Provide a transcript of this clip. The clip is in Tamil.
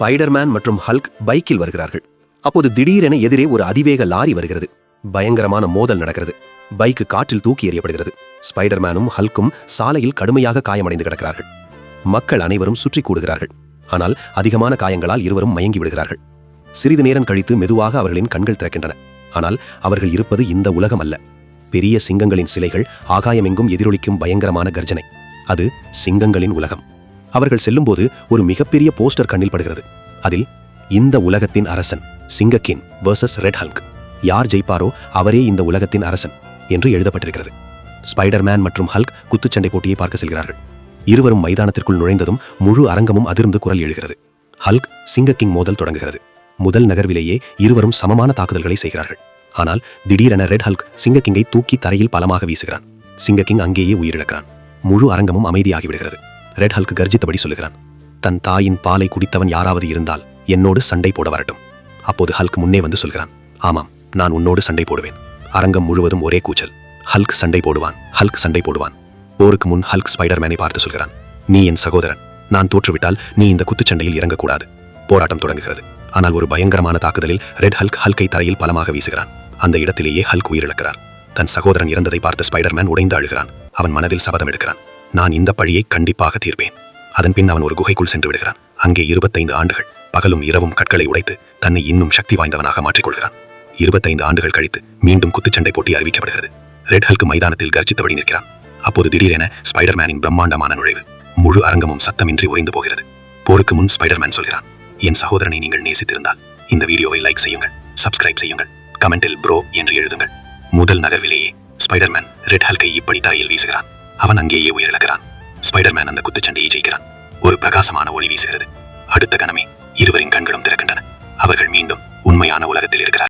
ஸ்பைடர்மேன் மற்றும் ஹல்க் பைக்கில் வருகிறார்கள். அப்போது திடீரென எதிரே ஒரு அதிவேக லாரி வருகிறது. பயங்கரமான மோதல் நடக்கிறது. பைக்கு காற்றில் தூக்கி எறியப்படுகிறது. ஸ்பைடர்மேனும் ஹல்கும் சாலையில் கடுமையாக காயமடைந்து கிடக்கிறார்கள். மக்கள் அனைவரும் சுற்றி கூடுகிறார்கள். ஆனால் அதிகமான காயங்களால் இருவரும் மயங்கி விடுகிறார்கள். சிறிது நேரம் கழித்து மெதுவாக அவர்களின் கண்கள் திறக்கின்றன. ஆனால் அவர்கள் இருப்பது இந்த உலகம் அல்ல. பெரிய சிங்கங்களின் சிலைகள், ஆகாயமெங்கும் எதிரொலிக்கும் பயங்கரமான கர்ஜனை. அது சிங்கங்களின் உலகம். அவர்கள் செல்லும்போது ஒரு மிகப்பெரிய போஸ்டர் கண்ணில் படுகிறது. அதில் இந்த உலகத்தின் அரசன் சிங்கக்கின் வர்சஸ் ரெட் ஹல்க், யார் ஜெயிப்பாரோ அவரே இந்த உலகத்தின் அரசன் என்று எழுதப்பட்டிருக்கிறது. ஸ்பைடர்மேன் மற்றும் ஹல்க் குத்துச்சண்டை போட்டியை பார்க்க செல்கிறார்கள். இருவரும் மைதானத்திற்குள் நுழைந்ததும் முழு அரங்கமும் அதிர்ந்து குரல் எழுகிறது. ஹல்க் சிங்கக்கிங் மோதல் தொடங்குகிறது. முதல் நகர்விலேயே இருவரும் சமமான தாக்குதல்களை செய்கிறார்கள். ஆனால் திடீரென ரெட் ஹல்க் சிங்கக்கிங்கை தூக்கி தரையில் பலமாக வீசுகிறான். சிங்கக்கிங் அங்கேயே உயிரிழக்கிறான். முழு அரங்கமும் அமைதியாகிவிடுகிறது. ரெட் ஹல்க் கர்ஜித்தபடி சொல்லுகிறான், தன் தாயின் பாலை குடித்தவன் யாராவது இருந்தால் என்னோடு சண்டை போட வரட்டும். அப்போது ஹல்க் முன்னே வந்து சொல்கிறான், ஆமாம், நான் உன்னோடு சண்டை போடுவேன். அரங்கம் முழுவதும் ஒரே கூச்சல். ஹல்க் சண்டை போடுவான், ஹல்க் சண்டை போடுவான். போருக்கு முன் ஹல்க் ஸ்பைடர்மேனை பார்த்து சொல்கிறான், நீ என் சகோதரன். நான் தோற்றுவிட்டால் நீ இந்த குத்துச்சண்டையில் இறங்கக்கூடாது. போராட்டம் தொடங்குகிறது. ஆனால் ஒரு பயங்கரமான தாக்குதலில் ரெட் ஹல்க் ஹல்கை தரையில் பலமாக வீசுகிறான். அந்த இடத்திலேயே ஹல்க் உயிரிழக்கிறார். தன் சகோதரன் இறந்ததை பார்த்த ஸ்பைடர்மேன் உடைந்து அழுகிறான். அவன் மனதில் சபதம் எடுக்கிறான், நான் இந்த பழியை கண்டிப்பாக தீர்ப்பேன். அதன் பின் அவன் ஒரு குகைக்குள் சென்று விடுகிறான். அங்கே 25 ஆண்டுகள் பகலும் இரவும் கற்களை உடைத்து தன்னை இன்னும் சக்தி வாய்ந்தவனாக மாற்றிக்கொள்கிறான். 25 ஆண்டுகள் கழித்து மீண்டும் குத்துச்சண்டை போட்டி அறிவிக்கப்படுகிறது. ரெட் ஹல்க் மைதானத்தில் கர்ஜித்தபடி நிற்கிறான். அப்போது திடீரென ஸ்பைடர்மேனின் பிரம்மாண்டமான நுழைவு. முழு அரங்கமும் சத்தமின்றி உறைந்து போகிறது. போருக்கு முன் ஸ்பைடர்மேன் சொல்கிறான், என் சகோதரனை நீங்கள் நேசித்திருந்தால் இந்த வீடியோவை லைக் செய்யுங்கள், சப்ஸ்கிரைப் செய்யுங்கள், கமெண்டில் ப்ரோ என்று எழுதுங்கள். முதல் நகர்விலேயே ஸ்பைடர்மேன் ரெட் ஹல்கை இப்படி தரையில் வீசுகிறான். அவன் அங்கேயே உயிரிழக்கிறான். ஸ்பைடர்மேன் அந்த குத்துச்சண்டையை ஜெயிக்கிறான். ஒரு பிரகாசமான ஒளி வீசுகிறது. அடுத்த கணமே இருவரின் கண்களும் திறக்கின்றன. அவர்கள் மீண்டும் உண்மையான உலகத்தில் இருக்கிறார்.